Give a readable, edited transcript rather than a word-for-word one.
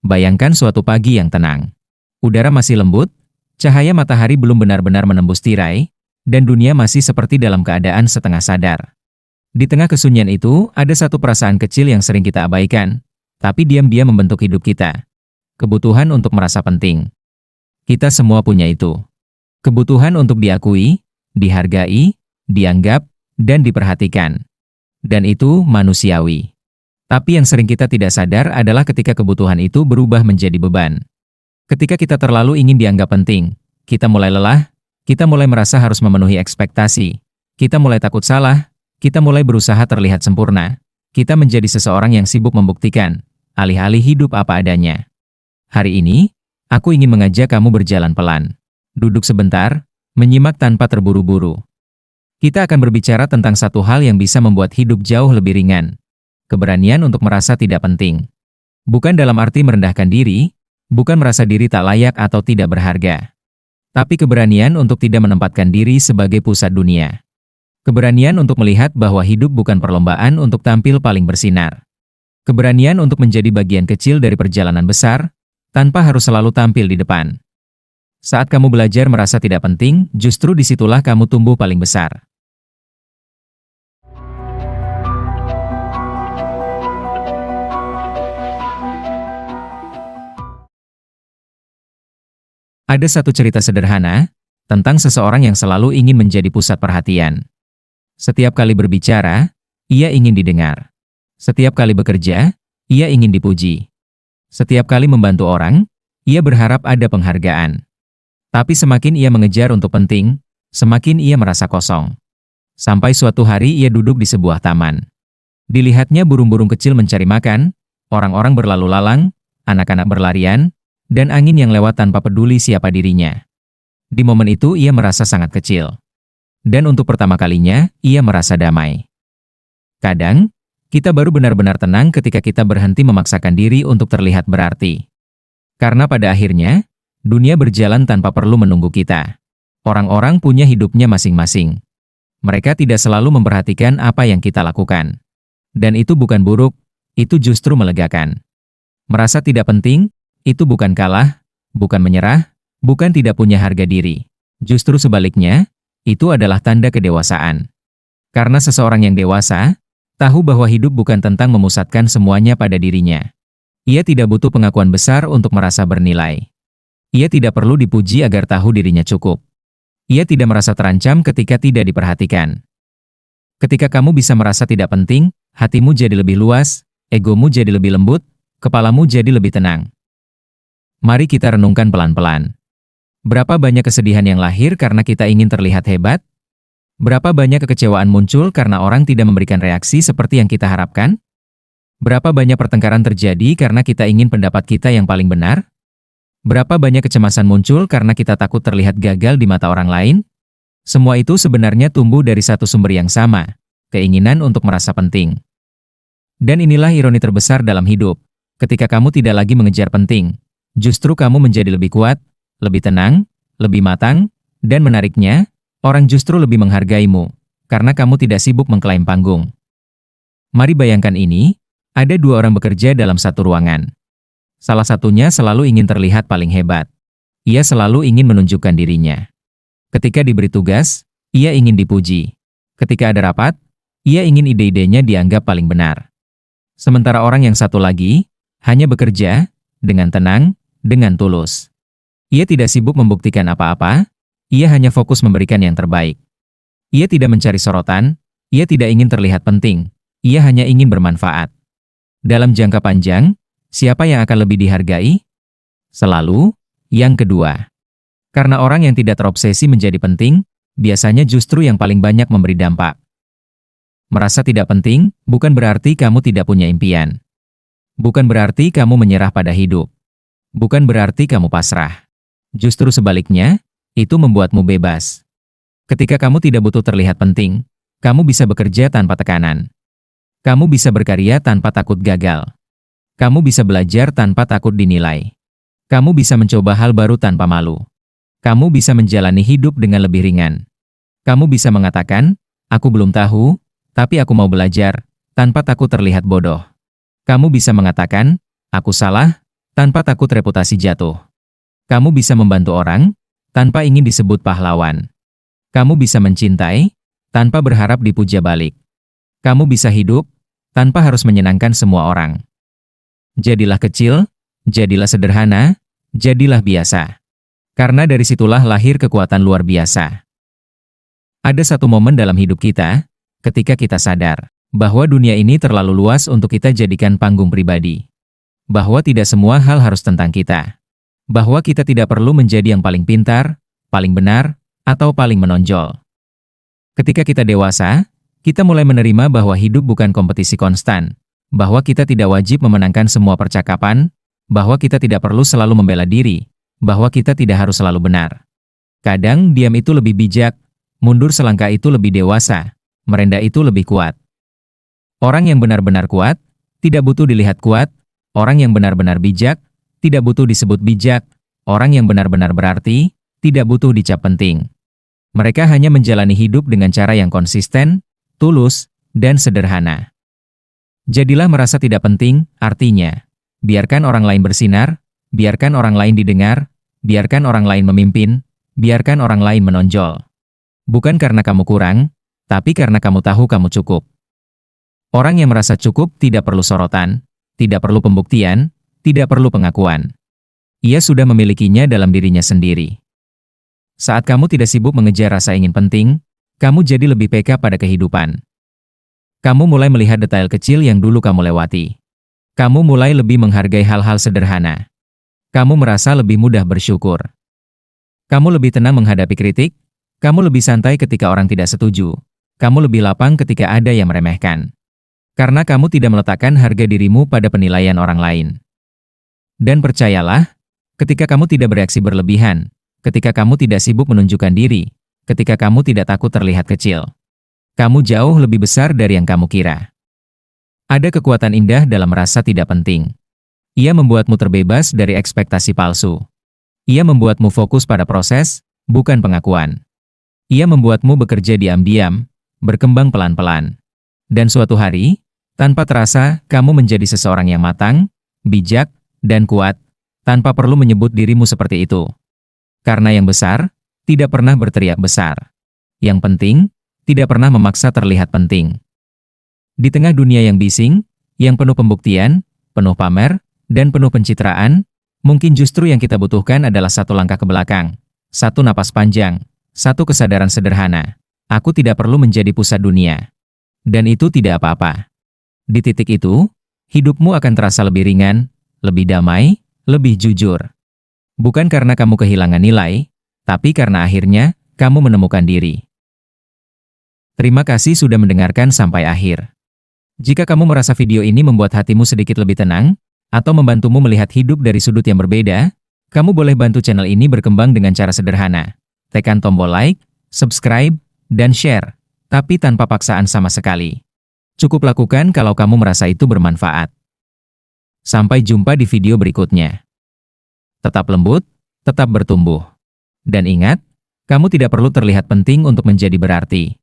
Bayangkan suatu pagi yang tenang. Udara masih lembut, cahaya matahari belum benar-benar menembus tirai, dan dunia masih seperti dalam keadaan setengah sadar. Di tengah kesunyian itu, ada satu perasaan kecil yang sering kita abaikan, tapi diam-diam membentuk hidup kita. Kebutuhan untuk merasa penting. Kita semua punya itu. Kebutuhan untuk diakui, dihargai, dianggap, dan diperhatikan. Dan itu manusiawi. Tapi yang sering kita tidak sadar adalah ketika kebutuhan itu berubah menjadi beban. Ketika kita terlalu ingin dianggap penting, kita mulai lelah, kita mulai merasa harus memenuhi ekspektasi, kita mulai takut salah, kita mulai berusaha terlihat sempurna, kita menjadi seseorang yang sibuk membuktikan, alih-alih hidup apa adanya. Hari ini, aku ingin mengajak kamu berjalan pelan. Duduk sebentar, menyimak tanpa terburu-buru. Kita akan berbicara tentang satu hal yang bisa membuat hidup jauh lebih ringan. Keberanian untuk merasa tidak penting. Bukan dalam arti merendahkan diri, bukan merasa diri tak layak atau tidak berharga. Tapi keberanian untuk tidak menempatkan diri sebagai pusat dunia. Keberanian untuk melihat bahwa hidup bukan perlombaan untuk tampil paling bersinar. Keberanian untuk menjadi bagian kecil dari perjalanan besar, tanpa harus selalu tampil di depan. Saat kamu belajar merasa tidak penting, justru disitulah kamu tumbuh paling besar. Ada satu cerita sederhana tentang seseorang yang selalu ingin menjadi pusat perhatian. Setiap kali berbicara, ia ingin didengar. Setiap kali bekerja, ia ingin dipuji. Setiap kali membantu orang, ia berharap ada penghargaan. Tapi semakin ia mengejar untuk penting, semakin ia merasa kosong. Sampai suatu hari ia duduk di sebuah taman. Dilihatnya burung-burung kecil mencari makan, orang-orang berlalu lalang, anak-anak berlarian, dan angin yang lewat tanpa peduli siapa dirinya. Di momen itu ia merasa sangat kecil. Dan untuk pertama kalinya, ia merasa damai. Kadang, kita baru benar-benar tenang ketika kita berhenti memaksakan diri untuk terlihat berarti. Karena pada akhirnya, dunia berjalan tanpa perlu menunggu kita. Orang-orang punya hidupnya masing-masing. Mereka tidak selalu memperhatikan apa yang kita lakukan. Dan itu bukan buruk, itu justru melegakan. Merasa tidak penting, itu bukan kalah, bukan menyerah, bukan tidak punya harga diri. Justru sebaliknya, itu adalah tanda kedewasaan. Karena seseorang yang dewasa, tahu bahwa hidup bukan tentang memusatkan semuanya pada dirinya. Ia tidak butuh pengakuan besar untuk merasa bernilai. Ia tidak perlu dipuji agar tahu dirinya cukup. Ia tidak merasa terancam ketika tidak diperhatikan. Ketika kamu bisa merasa tidak penting, hatimu jadi lebih luas, egomu jadi lebih lembut, kepalamu jadi lebih tenang. Mari kita renungkan pelan-pelan. Berapa banyak kesedihan yang lahir karena kita ingin terlihat hebat? Berapa banyak kekecewaan muncul karena orang tidak memberikan reaksi seperti yang kita harapkan? Berapa banyak pertengkaran terjadi karena kita ingin pendapat kita yang paling benar? Berapa banyak kecemasan muncul karena kita takut terlihat gagal di mata orang lain? Semua itu sebenarnya tumbuh dari satu sumber yang sama, keinginan untuk merasa penting. Dan inilah ironi terbesar dalam hidup. Ketika kamu tidak lagi mengejar penting, justru kamu menjadi lebih kuat, lebih tenang, lebih matang, dan menariknya, orang justru lebih menghargaimu, karena kamu tidak sibuk mengklaim panggung. Mari bayangkan ini, ada dua orang bekerja dalam satu ruangan. Salah satunya selalu ingin terlihat paling hebat. Ia selalu ingin menunjukkan dirinya. Ketika diberi tugas, ia ingin dipuji. Ketika ada rapat, ia ingin ide-idenya dianggap paling benar. Sementara orang yang satu lagi, hanya bekerja, dengan tenang, dengan tulus. Ia tidak sibuk membuktikan apa-apa, ia hanya fokus memberikan yang terbaik. Ia tidak mencari sorotan, ia tidak ingin terlihat penting, ia hanya ingin bermanfaat. Dalam jangka panjang, siapa yang akan lebih dihargai? Selalu, yang kedua. Karena orang yang tidak terobsesi menjadi penting, biasanya justru yang paling banyak memberi dampak. Merasa tidak penting, bukan berarti kamu tidak punya impian. Bukan berarti kamu menyerah pada hidup. Bukan berarti kamu pasrah. Justru sebaliknya, itu membuatmu bebas. Ketika kamu tidak butuh terlihat penting, kamu bisa bekerja tanpa tekanan. Kamu bisa berkarya tanpa takut gagal. Kamu bisa belajar tanpa takut dinilai. Kamu bisa mencoba hal baru tanpa malu. Kamu bisa menjalani hidup dengan lebih ringan. Kamu bisa mengatakan, aku belum tahu, tapi aku mau belajar, tanpa takut terlihat bodoh. Kamu bisa mengatakan, aku salah, tanpa takut reputasi jatuh. Kamu bisa membantu orang, tanpa ingin disebut pahlawan. Kamu bisa mencintai, tanpa berharap dipuja balik. Kamu bisa hidup, tanpa harus menyenangkan semua orang. Jadilah kecil, jadilah sederhana, jadilah biasa. Karena dari situlah lahir kekuatan luar biasa. Ada satu momen dalam hidup kita, ketika kita sadar bahwa dunia ini terlalu luas untuk kita jadikan panggung pribadi. Bahwa tidak semua hal harus tentang kita. Bahwa kita tidak perlu menjadi yang paling pintar, paling benar, atau paling menonjol. Ketika kita dewasa, kita mulai menerima bahwa hidup bukan kompetisi konstan, bahwa kita tidak wajib memenangkan semua percakapan, bahwa kita tidak perlu selalu membela diri, bahwa kita tidak harus selalu benar. Kadang diam itu lebih bijak, mundur selangkah itu lebih dewasa, merendah itu lebih kuat. Orang yang benar-benar kuat, tidak butuh dilihat kuat, orang yang benar-benar bijak, tidak butuh disebut bijak, orang yang benar-benar berarti, tidak butuh dicap penting. Mereka hanya menjalani hidup dengan cara yang konsisten, tulus, dan sederhana. Jadilah merasa tidak penting, artinya, biarkan orang lain bersinar, biarkan orang lain didengar, biarkan orang lain memimpin, biarkan orang lain menonjol. Bukan karena kamu kurang, tapi karena kamu tahu kamu cukup. Orang yang merasa cukup tidak perlu sorotan, tidak perlu pembuktian, tidak perlu pengakuan. Ia sudah memilikinya dalam dirinya sendiri. Saat kamu tidak sibuk mengejar rasa ingin penting, kamu jadi lebih peka pada kehidupan. Kamu mulai melihat detail kecil yang dulu kamu lewati. Kamu mulai lebih menghargai hal-hal sederhana. Kamu merasa lebih mudah bersyukur. Kamu lebih tenang menghadapi kritik. Kamu lebih santai ketika orang tidak setuju. Kamu lebih lapang ketika ada yang meremehkan. Karena kamu tidak meletakkan harga dirimu pada penilaian orang lain. Dan percayalah, ketika kamu tidak bereaksi berlebihan, ketika kamu tidak sibuk menunjukkan diri, ketika kamu tidak takut terlihat kecil, kamu jauh lebih besar dari yang kamu kira. Ada kekuatan indah dalam rasa tidak penting. Ia membuatmu terbebas dari ekspektasi palsu. Ia membuatmu fokus pada proses, bukan pengakuan. Ia membuatmu bekerja diam-diam, berkembang pelan-pelan. Dan suatu hari, tanpa terasa, kamu menjadi seseorang yang matang, bijak, dan kuat, tanpa perlu menyebut dirimu seperti itu. Karena yang besar, tidak pernah berteriak besar. Yang penting, tidak pernah memaksa terlihat penting. Di tengah dunia yang bising, yang penuh pembuktian, penuh pamer, dan penuh pencitraan, mungkin justru yang kita butuhkan adalah satu langkah ke belakang, satu napas panjang, satu kesadaran sederhana. Aku tidak perlu menjadi pusat dunia. Dan itu tidak apa-apa. Di titik itu, hidupmu akan terasa lebih ringan, lebih damai, lebih jujur. Bukan karena kamu kehilangan nilai, tapi karena akhirnya, kamu menemukan diri. Terima kasih sudah mendengarkan sampai akhir. Jika kamu merasa video ini membuat hatimu sedikit lebih tenang, atau membantumu melihat hidup dari sudut yang berbeda, kamu boleh bantu channel ini berkembang dengan cara sederhana. Tekan tombol like, subscribe, dan share, tapi tanpa paksaan sama sekali. Cukup lakukan kalau kamu merasa itu bermanfaat. Sampai jumpa di video berikutnya. Tetap lembut, tetap bertumbuh. Dan ingat, kamu tidak perlu terlihat penting untuk menjadi berarti.